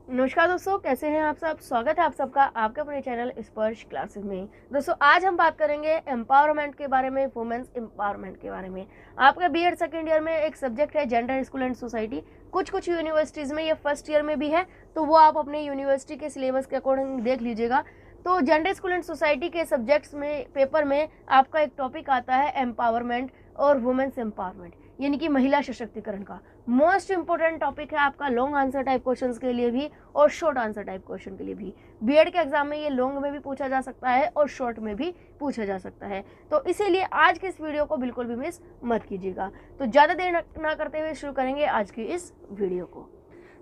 नमस्कार दोस्तों, कैसे हैं आप सब। स्वागत है आप सबका आपके अपने चैनल स्पर्श क्लासेस में। दोस्तों आज हम बात करेंगे एम्पावरमेंट के बारे में, वुमेन्स एम्पावरमेंट के बारे में। आपका बीएड सेकेंड ईयर में एक सब्जेक्ट है जेंडर स्कूल एंड सोसाइटी। कुछ यूनिवर्सिटीज़ में ये फर्स्ट ईयर में भी है, तो वो आप अपने यूनिवर्सिटी के सिलेबस के अकॉर्डिंग देख लीजिएगा। तो जेंडर स्कूल एंड सोसाइटी के सब्जेक्ट्स में पेपर में आपका एक टॉपिक आता है एम्पावरमेंट और वुमेन्स एम्पावरमेंट, यानी कि महिला सशक्तिकरण का मोस्ट इंपोर्टेंट टॉपिक है आपका लॉन्ग आंसर टाइप क्वेश्चंस के लिए भी और शॉर्ट आंसर टाइप क्वेश्चन के लिए भी। बीएड के एग्जाम में ये लॉन्ग में भी पूछा जा सकता है और शॉर्ट में भी पूछा जा सकता है। तो इसीलिए आज के इस वीडियो को बिल्कुल भी मिस मत कीजिएगा। तो ज़्यादा देर ना करते हुए शुरू करेंगे आज की इस वीडियो को।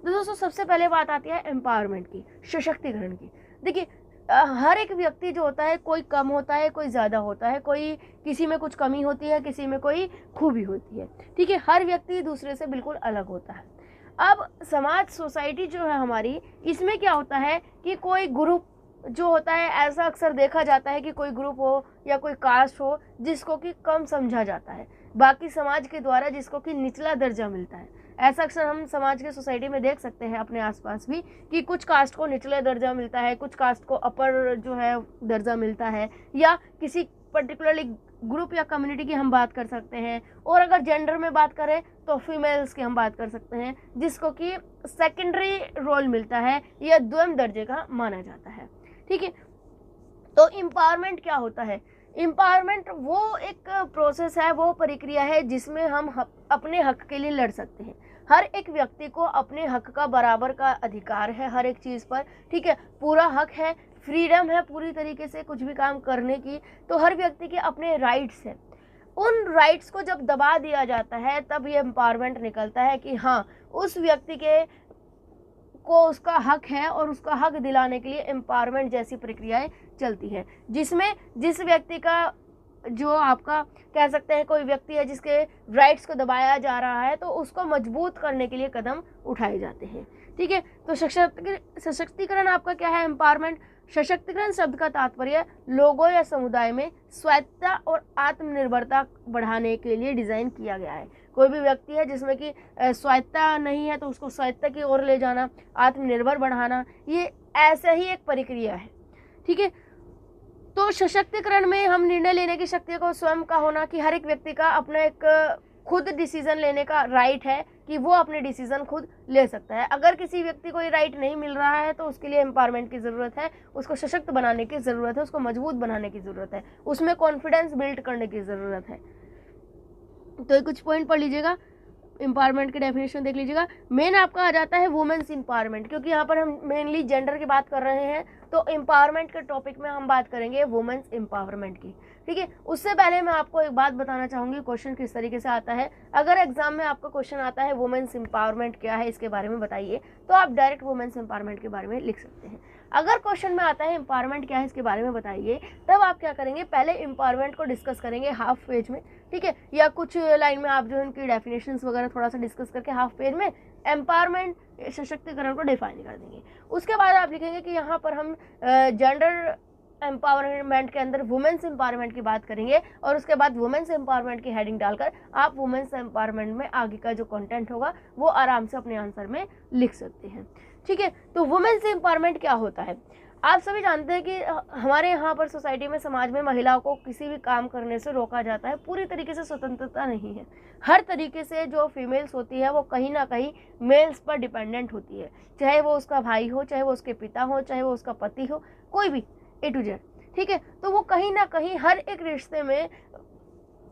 तो दोस्तों सबसे पहले बात आती है एम्पावरमेंट की, सशक्तिकरण की। देखिए हर एक व्यक्ति जो होता है, कोई कम होता है, कोई ज़्यादा होता है, कोई किसी में कुछ कमी होती है, किसी में कोई खूबी होती है। ठीक है, हर व्यक्ति दूसरे से बिल्कुल अलग होता है। अब समाज सोसाइटी जो है हमारी, इसमें क्या होता है कि कोई ग्रुप जो होता है, ऐसा अक्सर देखा जाता है कि कोई ग्रुप हो या कोई कास्ट हो जिसको कि कम समझा जाता है बाकी समाज के द्वारा, जिसको कि निचला दर्जा मिलता है। ऐसा अक्सर हम समाज के सोसाइटी में देख सकते हैं अपने आसपास भी कि कुछ कास्ट को निचले दर्जा मिलता है, कुछ कास्ट को अपर जो है दर्जा मिलता है, या किसी पर्टिकुलरली ग्रुप या कम्युनिटी की हम बात कर सकते हैं। और अगर जेंडर में बात करें तो फीमेल्स की हम बात कर सकते हैं, जिसको कि सेकेंडरी रोल मिलता है या द्वैम दर्जे का माना जाता है। ठीक है, तो एम्पावरमेंट क्या होता है? एम्पावरमेंट वो एक प्रोसेस है, वो प्रक्रिया है जिसमें हम अपने हक के लिए लड़ सकते हैं। हर एक व्यक्ति को अपने हक का बराबर का अधिकार है हर एक चीज़ पर। ठीक है, पूरा हक है, फ्रीडम है पूरी तरीके से कुछ भी काम करने की। तो हर व्यक्ति के अपने राइट्स हैं। उन राइट्स को जब दबा दिया जाता है तब ये एम्पावरमेंट निकलता है कि हाँ, उस व्यक्ति के को उसका हक है और उसका हक दिलाने के लिए एम्पावरमेंट जैसी प्रक्रियाएं चलती है, जिसमें जिस व्यक्ति का जो आपका कह सकते हैं कोई व्यक्ति है जिसके राइट्स को दबाया जा रहा है, तो उसको मजबूत करने के लिए कदम उठाए जाते हैं। ठीक है, तो सशक्तिकरण आपका क्या है? एम्पावरमेंट। सशक्तिकरण शब्द का तात्पर्य लोगों या समुदाय में स्वायत्तता और आत्मनिर्भरता बढ़ाने के लिए डिज़ाइन किया गया है। कोई भी व्यक्ति है जिसमें कि स्वायत्तता नहीं है तो उसको स्वायत्तता की ओर ले जाना, आत्मनिर्भर बढ़ाना, ये ऐसे ही एक प्रक्रिया है। ठीक है, तो सशक्तिकरण में हम निर्णय लेने की शक्ति को स्वयं का होना, कि हर एक व्यक्ति का अपना एक खुद डिसीजन लेने का राइट है कि वो अपने डिसीजन खुद ले सकता है। अगर किसी व्यक्ति को ये राइट नहीं मिल रहा है तो उसके लिए एम्पावरमेंट की ज़रूरत है, उसको सशक्त बनाने की ज़रूरत है, उसको मजबूत बनाने की ज़रूरत है, उसमें कॉन्फिडेंस बिल्ड करने की ज़रूरत है। तो ये कुछ पॉइंट पढ़ लीजिएगा, एम्पावरमेंट की डेफिनेशन देख लीजिएगा। मेन आपका आ जाता है वुमेन्स एम्पावरमेंट, क्योंकि यहाँ पर हम मेनली जेंडर की बात कर रहे हैं, तो एम्पावरमेंट के टॉपिक में हम बात करेंगे वुमेन्स एम्पावरमेंट की। ठीक है, उससे पहले मैं आपको एक बात बताना चाहूँगी, क्वेश्चन किस तरीके से आता है। अगर एग्जाम में आपका क्वेश्चन आता है वुमेन्स एम्पावरमेंट क्या है, इसके बारे में बताइए, तो आप डायरेक्ट वुमेन्स एम्पावरमेंट के बारे में लिख सकते हैं। अगर क्वेश्चन में आता है एम्पावरमेंट क्या है, इसके बारे में बताइए, तब आप क्या करेंगे, पहले एम्पावरमेंट को डिस्कस करेंगे हाफ पेज में। ठीक है, या कुछ लाइन में आप जो उनकी डेफिनेशंस वगैरह थोड़ा सा डिस्कस करके हाफ पेज में एम्पावरमेंट सशक्तिकरण को डिफाइन कर देंगे। उसके बाद आप लिखेंगे कि यहाँ पर हम जेंडर एम्पावरमेंट के अंदर वुमेन्स एम्पावरमेंट की बात करेंगे, और उसके बाद वुमेन्स एम्पावरमेंट की हेडिंग डालकर आप वुमेन्स एम्पावरमेंट में आगे का जो कंटेंट होगा वो आराम से अपने आंसर में लिख सकते हैं। ठीक है, तो वुमेन्स एम्पावरमेंट क्या होता है? आप सभी जानते हैं कि हमारे यहाँ पर सोसाइटी में, समाज में महिलाओं को किसी भी काम करने से रोका जाता है। पूरी तरीके से स्वतंत्रता नहीं है। हर तरीके से जो फीमेल्स होती है वो कहीं ना कहीं मेल्स पर डिपेंडेंट होती है, चाहे वो उसका भाई हो, चाहे वो उसके पिता हो, चाहे वो उसका पति हो, कोई भी A to Z। ठीक है, तो वो कहीं ना कहीं हर एक रिश्ते में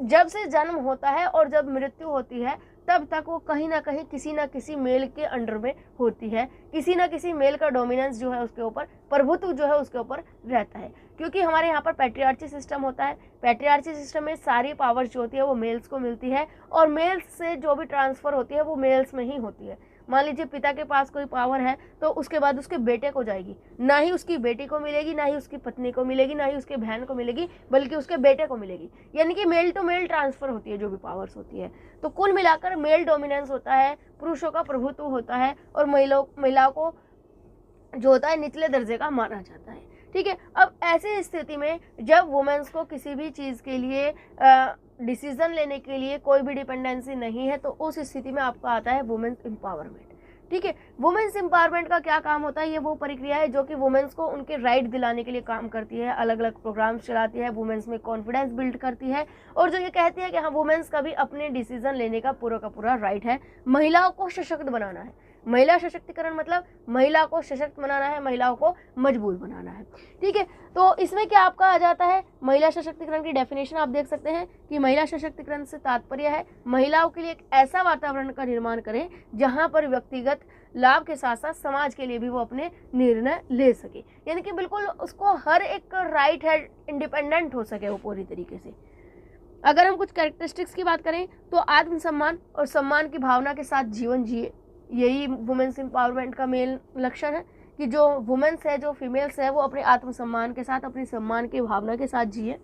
जब से जन्म होता है और जब मृत्यु होती है तब तक वो कहीं ना कहीं किसी ना किसी मेल के अंडर में होती है, किसी ना किसी मेल का डोमिनेंस जो है उसके ऊपर, प्रभुत्व जो है उसके ऊपर रहता है। क्योंकि हमारे यहाँ पर पैट्रियार्ची सिस्टम होता है। पैट्रियार्ची सिस्टम में सारी पावर्स जो होती है वो मेल्स को मिलती है, और मेल्स से जो भी ट्रांसफ़र होती है वो मेल्स में ही होती है। मान लीजिए पिता के पास कोई पावर है तो उसके बाद उसके बेटे को जाएगी, ना ही उसकी बेटी को मिलेगी, ना ही उसकी पत्नी को मिलेगी, ना ही उसके बहन को मिलेगी, बल्कि उसके बेटे को मिलेगी। यानी कि मेल टू मेल ट्रांसफ़र होती है जो भी पावर्स होती है। तो कुल मिलाकर मेल डोमिनेंस होता है, पुरुषों का प्रभुत्व होता है, और महिलाओं को जो होता है निचले दर्जे का माना जाता है। ठीक है, अब ऐसी स्थिति में जब वुमेन्स को किसी भी चीज़ के लिए डिसीजन लेने के लिए कोई भी डिपेंडेंसी नहीं है, तो उस स्थिति में आपका आता है वुमेन्स एम्पावरमेंट। ठीक है। वुमेन्स एम्पावरमेंट का क्या काम होता है, ये वो प्रक्रिया है जो कि वुमेन्स को उनके राइट दिलाने के लिए काम करती है, अलग अलग प्रोग्राम्स चलाती है, वुमेन्स में कॉन्फिडेंस बिल्ड करती है और जो ये कहती है कि हाँ वुमेन्स का भी अपने डिसीजन लेने का पूरा राइट है। महिलाओं को सशक्त बनाना है, महिला सशक्तिकरण मतलब महिला को सशक्त बनाना है, महिलाओं को मजबूत बनाना है, ठीक है। तो इसमें क्या आपका आ जाता है, महिला सशक्तिकरण की डेफिनेशन आप देख सकते हैं कि महिला सशक्तिकरण से तात्पर्य है महिलाओं के लिए एक ऐसा वातावरण का निर्माण करें जहां पर व्यक्तिगत लाभ के साथ साथ समाज के लिए भी वो अपने निर्णय ले सके, यानी कि बिल्कुल उसको हर एक राइट है, इंडिपेंडेंट हो सके वो पूरी तरीके से। अगर हम कुछ कैरेक्टरिस्टिक्स की बात करें तो आत्मसम्मान और सम्मान की भावना के साथ जीवन जिए, यही वुमेन्स एम्पावरमेंट का मेन लक्षण है कि जो वुमेन्स है, जो फीमेल्स है, वो अपने आत्मसम्मान के साथ, अपनी सम्मान की भावना के साथ जिए।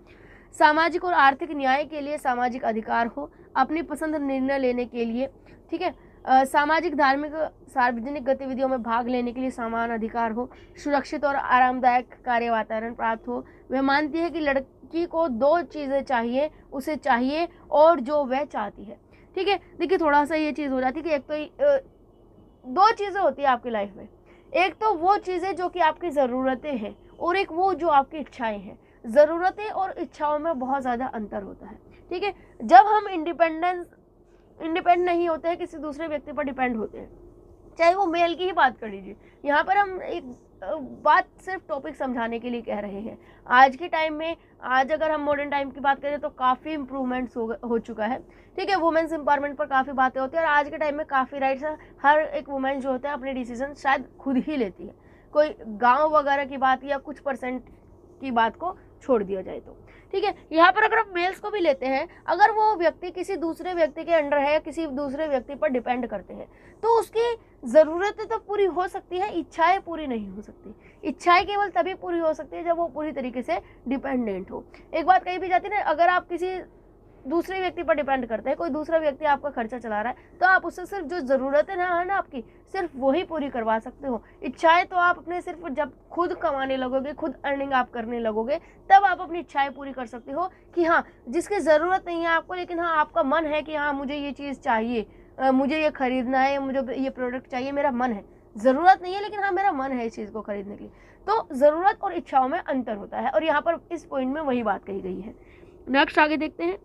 सामाजिक और आर्थिक न्याय के लिए सामाजिक अधिकार हो, अपनी पसंद निर्णय लेने के लिए, ठीक है। सामाजिक धार्मिक सार्वजनिक गतिविधियों में भाग लेने के लिए समान अधिकार हो, सुरक्षित और आरामदायक कार्य वातावरण प्राप्त हो। वह मानती है कि लड़की को 2 चीज़ें चाहिए, उसे चाहिए और जो वह चाहती है, ठीक है। देखिए थोड़ा सा ये चीज़ हो जाती है कि एक तो 2 चीज़ें होती है आपकी लाइफ में, एक तो वो चीज़ें जो कि आपकी ज़रूरतें हैं और एक वो जो आपकी इच्छाएं हैं। ज़रूरतें और इच्छाओं में बहुत ज़्यादा अंतर होता है, ठीक है। जब हम इंडिपेंडेंट नहीं होते हैं, किसी दूसरे व्यक्ति पर डिपेंड होते हैं, चाहे वो मेल की ही बात कर लीजिए, यहाँ पर हम एक बात सिर्फ टॉपिक समझाने के लिए कह रहे हैं। आज के टाइम में, आज अगर हम मॉडर्न टाइम की बात करें तो काफ़ी इम्प्रूवमेंट्स हो चुका है, ठीक है। वुमेन्स एम्पावरमेंट पर काफ़ी बातें होती है और आज के टाइम में काफ़ी राइट्स है। हर एक वुमेन जो होता है अपने डिसीजन शायद खुद ही लेती है, कोई गाँव वगैरह की बात या कुछ परसेंट की बात को छोड़ दिया जाए तो, ठीक है। यहाँ पर अगर हम मेल्स को भी लेते हैं, अगर वो व्यक्ति किसी दूसरे व्यक्ति के अंडर है, किसी दूसरे व्यक्ति पर डिपेंड करते हैं, तो उसकी ज़रूरतें तो पूरी हो सकती है, इच्छाएं पूरी नहीं हो सकती। इच्छाएं केवल तभी पूरी हो सकती है जब वो पूरी तरीके से डिपेंडेंट हो। एक बात कही भी जाती है ना, अगर आप किसी दूसरे व्यक्ति पर डिपेंड करते हैं, कोई दूसरा व्यक्ति आपका खर्चा चला रहा है, तो आप उससे सिर्फ जो ज़रूरतें है ना आपकी, सिर्फ वही पूरी करवा सकते हो। इच्छाएं तो आप अपने सिर्फ जब खुद कमाने लगोगे, खुद अर्निंग आप करने लगोगे, तब आप अपनी इच्छाएं पूरी कर सकते हो कि हाँ जिसकी ज़रूरत नहीं है आपको, लेकिन हाँ आपका मन है कि हाँ मुझे ये चीज़ चाहिए, मुझे ये खरीदना है, मुझे ये प्रोडक्ट चाहिए, मेरा मन है, ज़रूरत नहीं है लेकिन हाँ मेरा मन है इस चीज़ को खरीदने के लिए। तो ज़रूरत और इच्छाओं में अंतर होता है और यहाँ पर इस पॉइंट में वही बात कही गई है। नेक्स्ट आगे देखते हैं,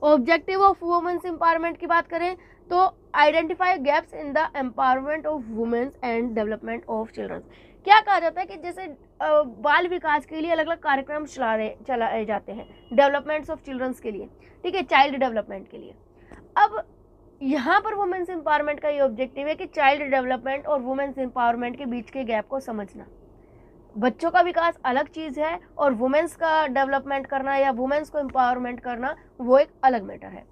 ऑब्जेक्टिव ऑफ वुमेन्स एम्पावरमेंट की बात करें तो identify gaps in the empowerment of womens and development of children. क्या कहा जाता है कि जैसे बाल विकास के लिए अलग अलग कार्यक्रम चलाए जाते हैं, डेवलपमेंट्स ऑफ चिल्ड्रंस के लिए, ठीक है, चाइल्ड डेवलपमेंट के लिए। अब यहाँ पर वुमेन्स एम्पावरमेंट का ये ऑब्जेक्टिव है कि चाइल्ड डेवलपमेंट और वुमेन्स एम्पावरमेंट के बीच के गैप को समझना। बच्चों का विकास अलग चीज़ है और वुमेन्स का डेवलपमेंट करना या वुमेन्स को एम्पावरमेंट करना वो एक अलग मैटर है।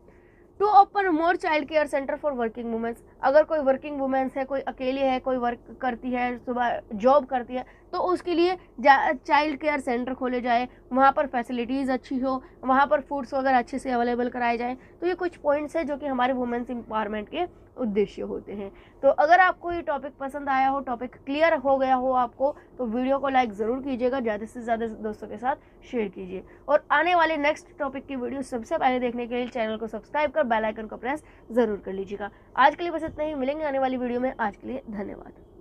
To open more child care centre for working womens, अगर कोई वर्किंग वुमेन्स है, कोई अकेली है, कोई वर्क करती है, सुबह जॉब करती है, तो उसके लिए चाइल्ड केयर सेंटर खोले जाए, वहाँ पर फैसिलिटीज़ अच्छी हो, वहाँ पर फूड्स वगैरह अच्छे से अवेलेबल कराए जाएँ। तो ये कुछ पॉइंट्स हैं जो कि हमारे वुमेन्स एम्पावरमेंट के उद्देश्य होते हैं। तो अगर आपको ये टॉपिक पसंद आया हो, टॉपिक क्लियर हो गया हो आपको, तो वीडियो को लाइक ज़रूर कीजिएगा, ज़्यादा से ज़्यादा दोस्तों के साथ शेयर कीजिए और आने वाले नेक्स्ट टॉपिक की वीडियो सबसे पहले देखने के लिए चैनल को सब्सक्राइब कर बेल आइकन को प्रेस ज़रूर कर लीजिएगा। आज के लिए बस इतना ही, मिलेंगे आने वाली वीडियो में। आज के लिए धन्यवाद।